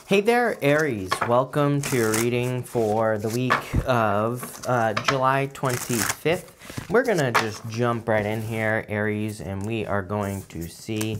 Hey there, Aries. Welcome to your reading for the week of July 25th. We're going to just jump right in here, Aries, and we are going to see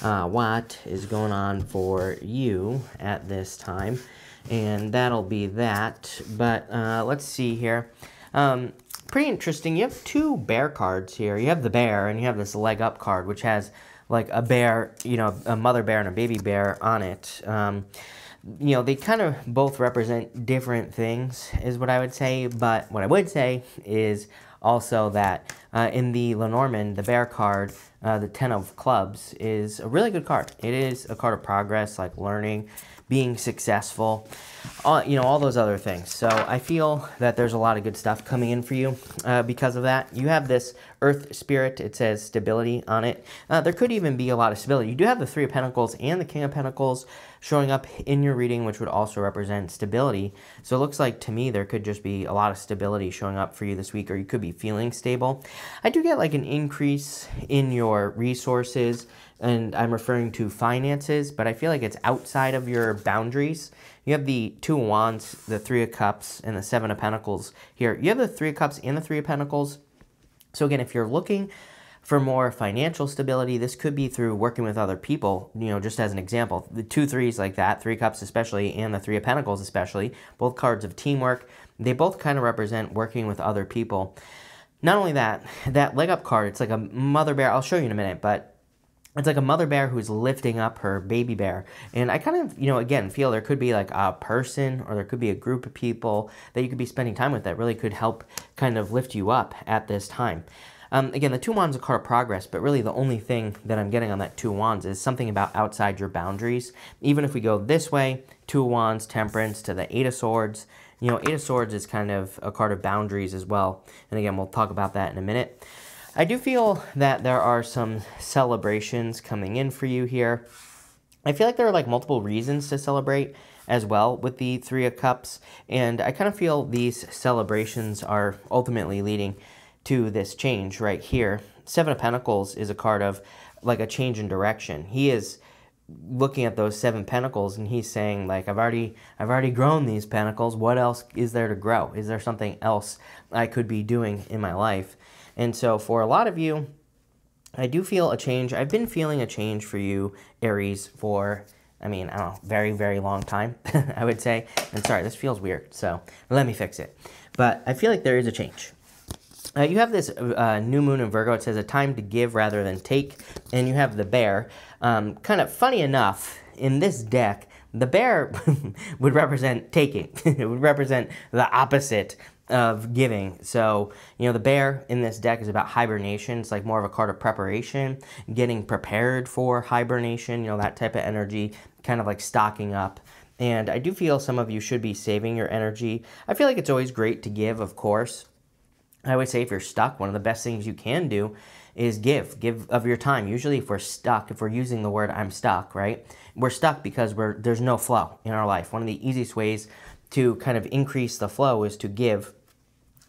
what is going on for you at this time. And that'll be that. But let's see here. Pretty interesting. You have two bear cards here. You have the bear, and you have this leg up card, which has like a bear, you know, a mother bear and a baby bear on it. You know, they kind of both represent different things, is what I would say. But what I would say is also that in the Lenormand, the bear card, the 10 of clubs, is a really good card. It is a card of progress, like learning, being successful, you know, all those other things. So I feel that there's a lot of good stuff coming in for you because of that. You have this Earth Spirit. It says stability on it. There could even be a lot of stability. You do have the Three of Pentacles and the King of Pentacles showing up in your reading, which would also represent stability. So it looks like to me there could just be a lot of stability showing up for you this week, or you could be feeling stable. I do get like an increase in your resources, and I'm referring to finances, but I feel like it's outside of your boundaries. You have the Two of Wands, the Three of Cups, and the Seven of Pentacles here. You have the Three of Cups and the Three of Pentacles. So again, if you're looking for more financial stability, this could be through working with other people, you know, just as an example. The two threes like that, Three of Cups especially, and the Three of Pentacles especially, both cards of teamwork, they both kind of represent working with other people. Not only that, that leg up card, it's like a mother bear. I'll show you in a minute, but it's like a mother bear who's lifting up her baby bear. And I kind of, you know, again, feel there could be like a person, or there could be a group of people that you could be spending time with that really could help kind of lift you up at this time. Again, the Two of Wands is a card of progress, but really the only thing that I'm getting on that Two of Wands is something about outside your boundaries. Even if we go this way, Two of Wands, Temperance to the Eight of Swords. You know, Eight of Swords is kind of a card of boundaries as well. And again, we'll talk about that in a minute. I do feel that there are some celebrations coming in for you here. I feel like there are like multiple reasons to celebrate as well with the Three of Cups. And I kind of feel these celebrations are ultimately leading to this change right here. Seven of Pentacles is a card of like a change in direction. He is looking at those seven pentacles and he's saying like, I've already grown these pentacles. What else is there to grow? Is there something else I could be doing in my life? And so for a lot of you, I do feel a change. I've been feeling a change for you, Aries, for, I mean, I don't know, very, very long time, I would say. And sorry, this feels weird, so let me fix it. But I feel like there is a change. You have this new moon in Virgo. It says a time to give rather than take. And you have the bear. Kind of funny enough, in this deck, the bear would represent taking. It would represent the opposite of giving. So, you know, the bear in this deck is about hibernation. It's like more of a card of preparation, getting prepared for hibernation, you know, that type of energy, kind of like stocking up. And I do feel some of you should be saving your energy. I feel like it's always great to give, of course. I would say if you're stuck, one of the best things you can do is give of your time. Usually if we're stuck, if we're using the word I'm stuck, right? We're stuck because there's no flow in our life. One of the easiest ways to kind of increase the flow is to give.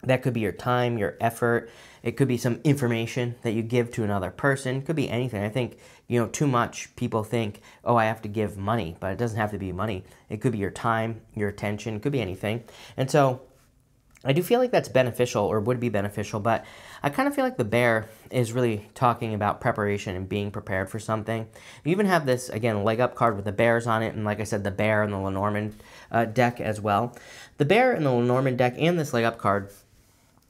That could be your time, your effort. It could be some information that you give to another person. It could be anything. I think, you know, too much people think, oh, I have to give money, but it doesn't have to be money. It could be your time, your attention. It could be anything. And so I do feel like that's beneficial, or would be beneficial, but I kind of feel like the bear is really talking about preparation and being prepared for something. You even have this, again, leg up card with the bears on it, and like I said, the bear in the Lenormand deck as well. The bear in the Lenormand deck and this leg up card,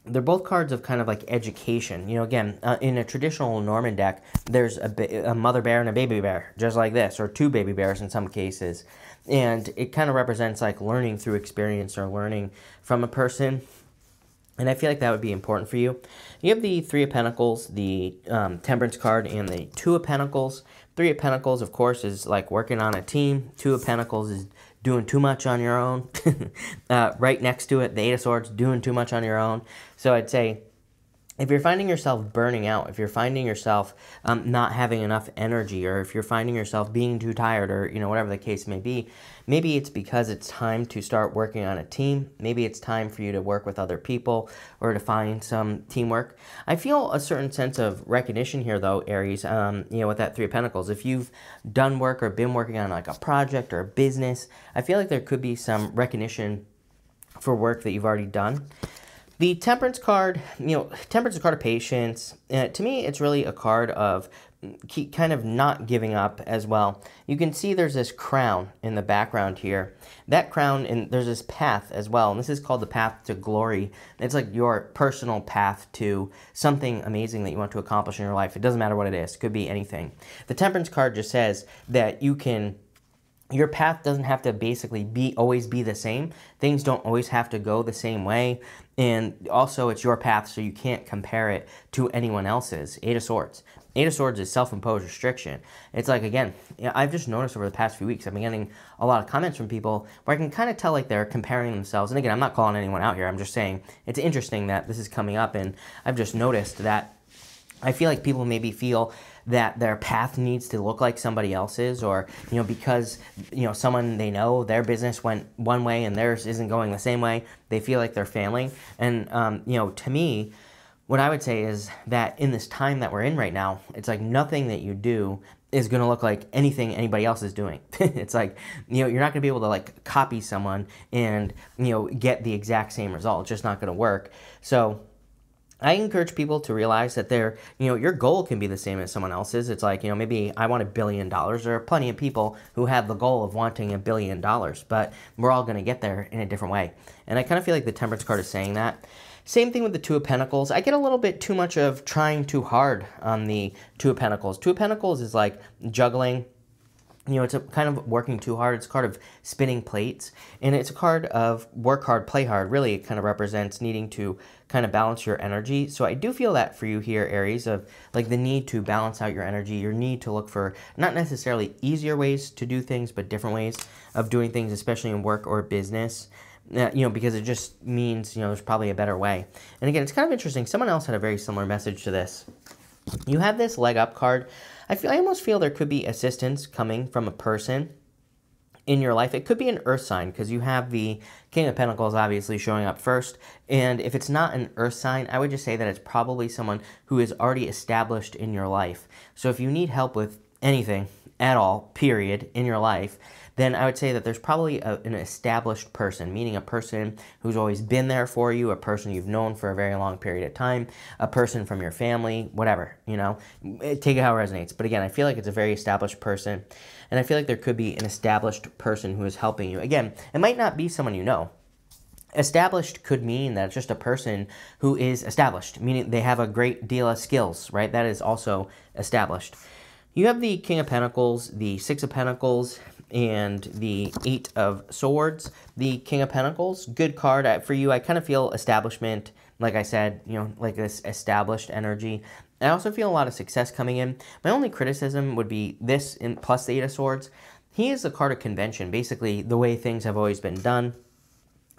they're both cards of kind of like education. You know, again, in a traditional Lenormand deck, there's a mother bear and a baby bear, just like this, or two baby bears in some cases. And it kind of represents like learning through experience or learning from a person. And I feel like that would be important for you. You have the Three of Pentacles, the Temperance card, and the Two of Pentacles. Three of Pentacles, of course, is like working on a team. Two of Pentacles is doing too much on your own. Right next to it, the Eight of Swords, doing too much on your own. So I'd say if you're finding yourself burning out, if you're finding yourself not having enough energy, or if you're finding yourself being too tired, or whatever the case may be, maybe it's because it's time to start working on a team. Maybe it's time for you to work with other people or to find some teamwork. I feel a certain sense of recognition here, though, Aries, with that Three of Pentacles. If you've done work or been working on like a project or a business, I feel like there could be some recognition for work that you've already done. The Temperance card, Temperance is a card of patience. To me, it's really a card of kind of not giving up as well. You can see there's this crown in the background here. That crown, and there's this path as well, and this is called the path to glory. It's like your personal path to something amazing that you want to accomplish in your life. It doesn't matter what it is. It could be anything. The Temperance card just says that your path doesn't have to basically always be the same. Things don't always have to go the same way. And also, it's your path, so you can't compare it to anyone else's. Eight of Swords. Eight of Swords is self-imposed restriction. It's like, again, I've just noticed over the past few weeks, I've been getting a lot of comments from people where I can kind of tell like they're comparing themselves. And again, I'm not calling anyone out here. I'm just saying it's interesting that this is coming up, and I've just noticed that I feel like people maybe feel that their path needs to look like somebody else's, or, because, someone they know, their business went one way and theirs isn't going the same way, they feel like they're failing. And, to me, what I would say is that in this time that we're in right now, it's like nothing that you do is going to look like anything anybody else is doing. It's like, you're not going to be able to like copy someone and, get the exact same result. It's just not going to work. So I encourage people to realize that your goal can be the same as someone else's. It's like, maybe I want $1 billion. There are plenty of people who have the goal of wanting $1 billion, but we're all going to get there in a different way. And I kind of feel like the Temperance card is saying that. Same thing with the Two of Pentacles. I get a little bit too much of trying too hard on the Two of Pentacles. Two of Pentacles is like juggling. It's a kind of working too hard. It's a card of spinning plates, and it's a card of work hard, play hard. Really, it kind of represents needing to kind of balance your energy. So I do feel that for you here, Aries, of like the need to balance out your energy, your need to look for not necessarily easier ways to do things, but different ways of doing things, especially in work or business. Because it just means, there's probably a better way. And again, it's kind of interesting. Someone else had a very similar message to this. You have this leg up card. I almost feel there could be assistance coming from a person in your life. It could be an earth sign, because you have the King of Pentacles obviously showing up first. And if it's not an earth sign, I would just say that it's probably someone who is already established in your life. So if you need help with anything at all, period, in your life, then I would say that there's probably an establised person, meaning a person who's always been there for you, a person you've known for a very long period of time, a person from your family, whatever, take it how it resonates. But again, I feel like it's a very established person, and I feel like there could be an established person who is helping you. Again, it might not be someone you know. Established could mean that it's just a person who is established, meaning they have a great deal of skills, right? That is also established. You have the King of Pentacles, the Six of Pentacles, and the Eight of Swords. The King of Pentacles, good card for you. I kind of feel establishment, like I said, like this established energy. I also feel a lot of success coming in. My only criticism would be this plus the Eight of Swords. He is the card of convention, basically the way things have always been done.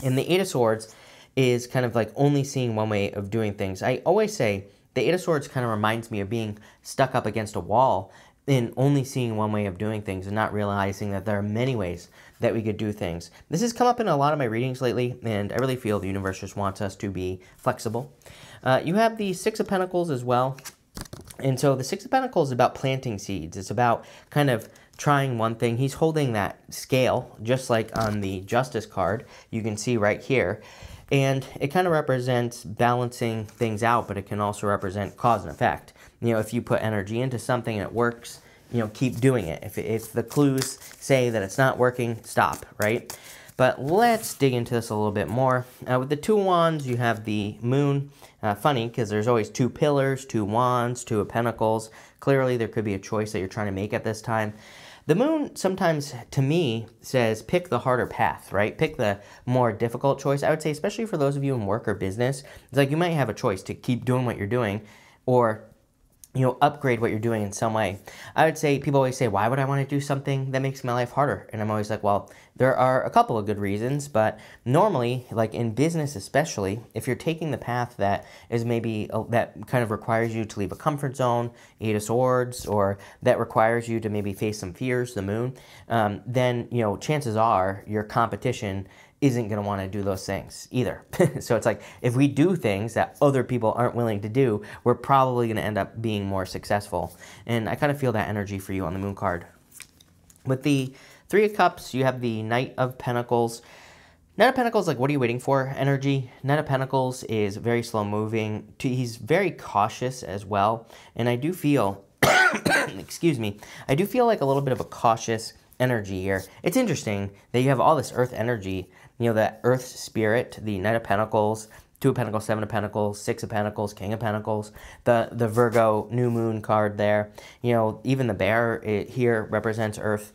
And the Eight of Swords is kind of like only seeing one way of doing things. I always say the Eight of Swords kind of reminds me of being stuck up against a wall in only seeing one way of doing things and not realizing that there are many ways that we could do things. This has come up in a lot of my readings lately, and I really feel the universe just wants us to be flexible. You have the Six of Pentacles as well. And so the Six of Pentacles is about planting seeds. It's about kind of trying one thing. He's holding that scale, just like on the Justice card, you can see right here. And it kind of represents balancing things out, but it can also represent cause and effect. If you put energy into something and it works, keep doing it. If the clues say that it's not working, stop, right? But let's dig into this a little bit more. With the Two Wands, you have the Moon. Funny, because there's always two pillars, two wands, Two of Pentacles. Clearly, there could be a choice that you're trying to make at this time. The Moon sometimes, to me, says pick the harder path, right? Pick the more difficult choice. I would say, especially for those of you in work or business, it's like you might have a choice to keep doing what you're doing, or upgrade what you're doing in some way. I would say, people always say, why would I want to do something that makes my life harder? And I'm always like, well, there are a couple of good reasons, but normally, like in business especially, if you're taking the path that is maybe, that kind of requires you to leave a comfort zone, 8 of Swords, or that requires you to maybe face some fears, the Moon, then, chances are your competition isn't going to want to do those things either. So it's like, if we do things that other people aren't willing to do, we're probably going to end up being more successful. And I kind of feel that energy for you on the Moon card. With the Three of Cups, you have the Knight of Pentacles. Knight of Pentacles, like, what are you waiting for energy? Knight of Pentacles is very slow moving. He's very cautious as well. And I do feel, excuse me, I do feel like a little bit of a cautious energy here. It's interesting that you have all this earth energy, that earth spirit, the Knight of Pentacles, 2 of Pentacles, 7 of Pentacles, 6 of Pentacles, King of Pentacles, the Virgo new moon card there. Even the bear here represents earth.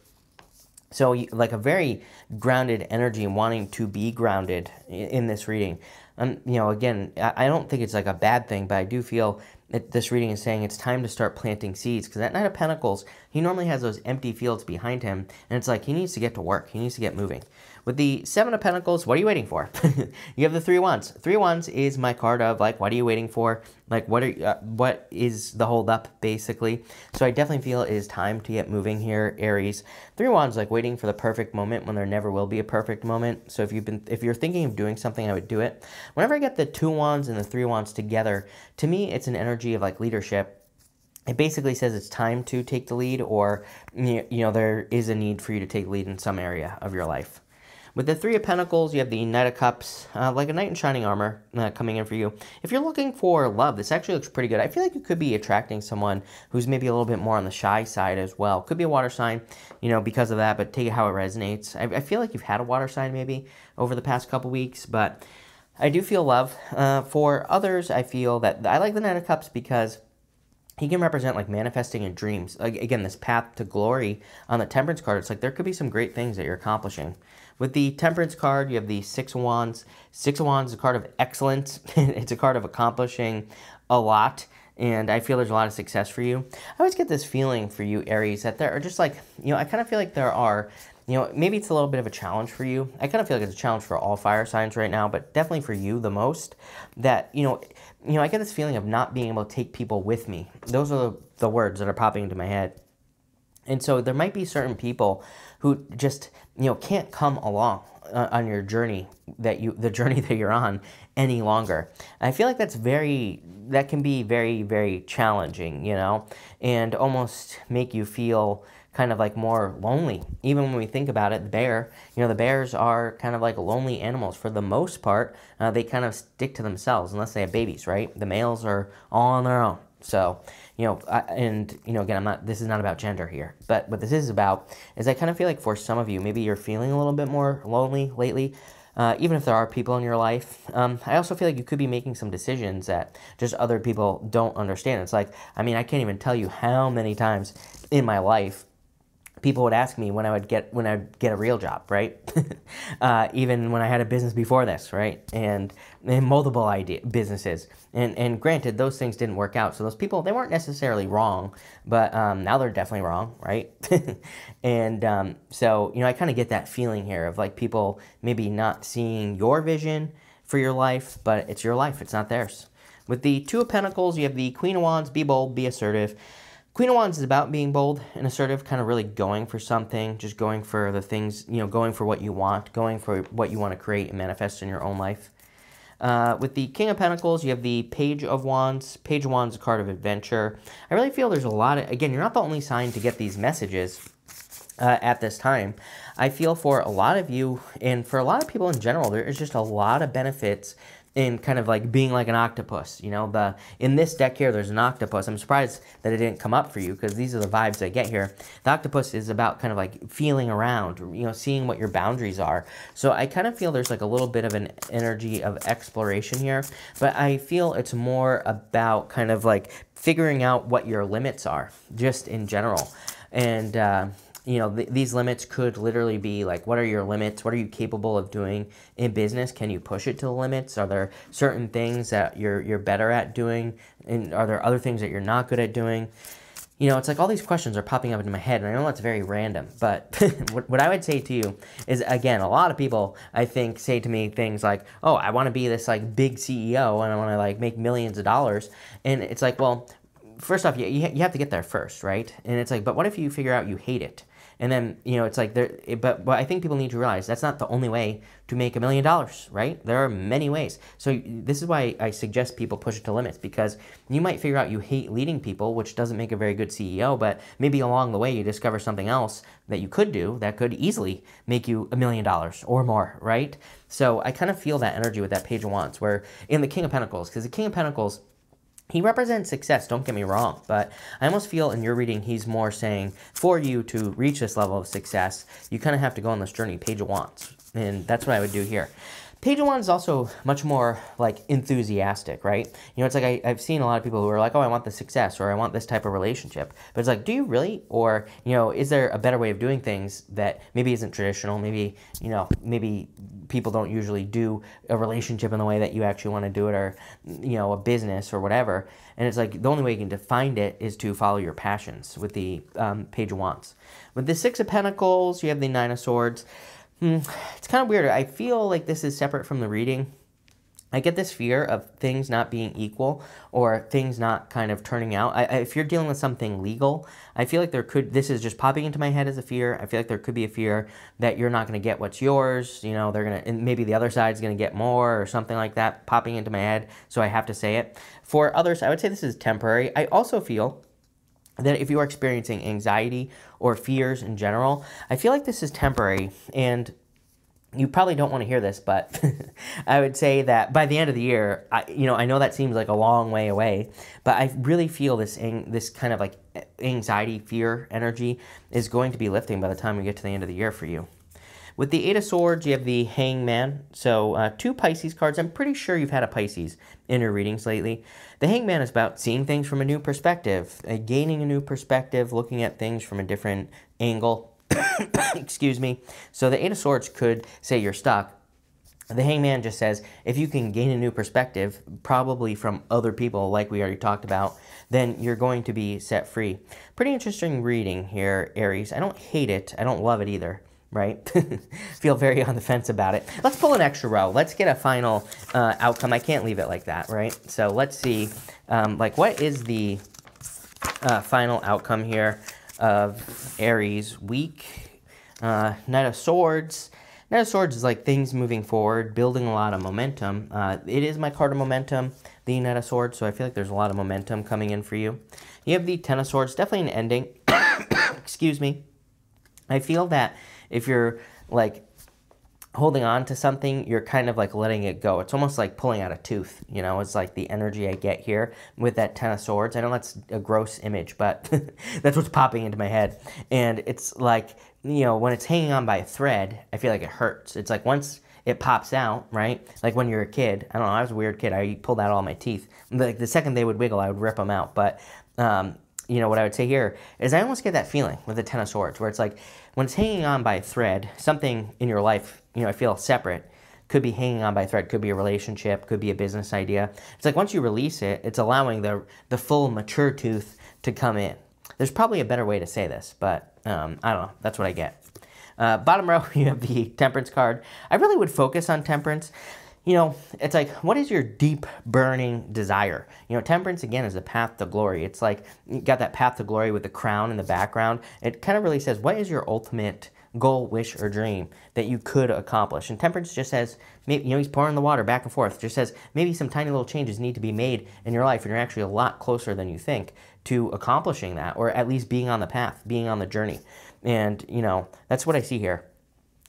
So like a very grounded energy, wanting to be grounded in this reading. Again, I don't think it's like a bad thing, but I do feel that this reading is saying it's time to start planting seeds, because that Knight of Pentacles, he normally has those empty fields behind him, and it's like he needs to get to work. He needs to get moving. With the 7 of Pentacles, what are you waiting for? You have the 3 of Wands. 3 of Wands is my card of, like, what are you waiting for? Like, what is the hold up, basically? So I definitely feel it is time to get moving here, Aries. 3 of Wands, like, waiting for the perfect moment when there never will be a perfect moment. So if you're thinking of doing something, I would do it. Whenever I get the 2 of Wands and the 3 of Wands together, to me, it's an energy of, like, leadership. It basically says it's time to take the lead, or, there is a need for you to take lead in some area of your life. With the 3 of Pentacles, you have the Knight of Cups, like a knight in shining armor coming in for you. If you're looking for love, this actually looks pretty good. I feel like you could be attracting someone who's maybe a little bit more on the shy side as well. Could be a water sign, because of that, but take it how it resonates. I feel like you've had a water sign maybe over the past couple weeks, but I do feel love. For others, I feel that I like the Knight of Cups because he can represent, like, manifesting in dreams. Like, again, this path to glory on the Temperance card, it's like there could be some great things that you're accomplishing. With the Temperance card, you have the 6 of Wands. 6 of Wands is a card of excellence. It's a card of accomplishing a lot, and I feel there's a lot of success for you. I always get this feeling for you, Aries, that there are just, like, I kind of feel like there are, maybe it's a little bit of a challenge for you. I kind of feel like it's a challenge for all fire signs right now, but definitely for you the most, that, I get this feeling of not being able to take people with me. Those are the words that are popping into my head. And so there might be certain people who just, can't come along on your journey, the journey that you're on any longer. I feel like that can be very, very challenging, and almost make you feel kind of like more lonely. Even when we think about it, the bear, the bears are kind of like lonely animals. For the most part, they kind of stick to themselves unless they have babies, right? The males are all on their own. So, again, this is not about gender here, but what this is about is I kind of feel like for some of you, maybe you're feeling a little bit more lonely lately, even if there are people in your life. I also feel like you could be making some decisions that just other people don't understand. It's like, I can't even tell you how many times in my life people would ask me when I would get a real job, right? Even when I had a business before this, right? And multiple businesses. And granted, those things didn't work out. So those people, they weren't necessarily wrong, but now they're definitely wrong, right? And so, I kind of get that feeling here of like people maybe not seeing your vision for your life, but it's your life, it's not theirs. With the 2 of Pentacles, you have the Queen of Wands, be bold, be assertive. Queen of Wands is about being bold and assertive, kind of really going for something, just going for the things, going for what you want, going for what you want to create and manifest in your own life. With the King of Pentacles, you have the Page of Wands. Page of Wands is a card of adventure. I really feel there's a lot of, again, you're not the only sign to get these messages at this time. I feel for a lot of you, and for a lot of people in general, there is just a lot of benefits in kind of like being like an octopus. In this deck here, there's an octopus. I'm surprised that it didn't come up for you, because these are the vibes I get here. The octopus is about kind of like feeling around, seeing what your boundaries are. So I kind of feel there's like a little bit of an energy of exploration here, but I feel it's more about kind of like figuring out what your limits are, just in general. And you know, these limits could literally be like, what are your limits? What are you capable of doing in business? Can you push it to the limits? Are there certain things that you're better at doing? And are there other things that you're not good at doing? You know, it's like all these questions are popping up into my head, and I know that's very random, but what I would say to you is, again, a lot of people, I think, say to me things like, oh, I want to be this, like, big CEO, and I want to, like, make millions of dollars, and it's like, well, first off, you have to get there first, right? And it's like, but what if you figure out you hate it? And then, you know, it's like, but I think people need to realize that's not the only way to make $1 million, right? There are many ways. So this is why I suggest people push it to limits, because you might figure out you hate leading people, which doesn't make a very good CEO, but maybe along the way you discover something else that you could do that could easily make you $1 million or more, right? So I kind of feel that energy with that Page of Wands, where in the King of Pentacles, because the King of Pentacles, he represents success, don't get me wrong, but I almost feel in your reading he's more saying for you to reach this level of success, you kind of have to go on this journey, Page of Wands, and that's what I would do here. Page of Wands is also much more like enthusiastic, right? You know, it's like I've seen a lot of people who are like, oh, I want the success, or I want this type of relationship. But it's like, do you really? Or, you know, is there a better way of doing things that maybe isn't traditional? Maybe, you know, maybe people don't usually do a relationship in the way that you actually want to do it, or, you know, a business or whatever. And it's like the only way you can define it is to follow your passions with the Page of Wands. With the Six of Pentacles, you have the Nine of Swords. It's kind of weird. I feel like this is separate from the reading. I get this fear of things not being equal, or things not kind of turning out. If you're dealing with something legal, I feel like this is just popping into my head as a fear. I feel like there could be a fear that you're not going to get what's yours. You know, and maybe the other side's going to get more, or something like that popping into my head. So I have to say it. For others, I would say this is temporary. I also feel that if you are experiencing anxiety or fears in general, I feel like this is temporary, and you probably don't want to hear this, but I would say that by the end of the year, I know that seems like a long way away, but I really feel this kind of like anxiety, fear energy is going to be lifting by the time we get to the end of the year for you. With the Eight of Swords, you have the Hangman. So 2 Pisces cards. I'm pretty sure you've had a Pisces in your readings lately. The Hangman is about seeing things from a new perspective, gaining a new perspective, looking at things from a different angle. Excuse me. So the Eight of Swords could say you're stuck. The Hangman just says, if you can gain a new perspective, probably from other people, like we already talked about, then you're going to be set free. Pretty interesting reading here, Aries. I don't hate it. I don't love it either. Right? Feel very on the fence about it. Let's pull an extra row. Let's get a final outcome. I can't leave it like that, right? So let's see, like, what is the final outcome here of Aries week? Knight of Swords. Knight of Swords is like things moving forward, building a lot of momentum. It is my card of momentum, the Knight of Swords, so I feel like there's a lot of momentum coming in for you. You have the Ten of Swords, definitely an ending. Excuse me. I feel that if you're like holding on to something, you're kind of like letting it go. It's almost like pulling out a tooth, you know, it's like the energy I get here with that Ten of Swords. I know that's a gross image, but that's what's popping into my head. And it's like, you know, when it's hanging on by a thread, I feel like it hurts. It's like once it pops out, right? Like when you're a kid, I don't know, I was a weird kid. I pulled out all my teeth. Like the second they would wiggle, I would rip them out. But, you know, what I would say here is I almost get that feeling with the Ten of Swords, where it's like when it's hanging on by a thread, something in your life, you know, I feel separate, could be hanging on by a thread, could be a relationship, could be a business idea. It's like once you release it, it's allowing the full mature tooth to come in. There's probably a better way to say this, but I don't know. That's what I get. Bottom row, you have the Temperance card. I really would focus on Temperance. You know, it's like, what is your deep burning desire? You know, Temperance, again, is a path to glory. It's like, you got that path to glory with the crown in the background. It kind of really says, what is your ultimate goal, wish, or dream that you could accomplish? And Temperance just says, maybe, you know, he's pouring the water back and forth. Just says, maybe some tiny little changes need to be made in your life, and you're actually a lot closer than you think to accomplishing that, or at least being on the path, being on the journey. And, you know, that's what I see here.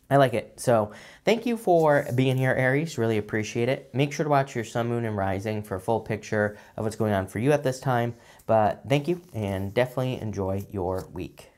I like it. So thank you for being here, Aries. Really appreciate it. Make sure to watch your sun, moon, and rising for a full picture of what's going on for you at this time. But thank you, and definitely enjoy your week.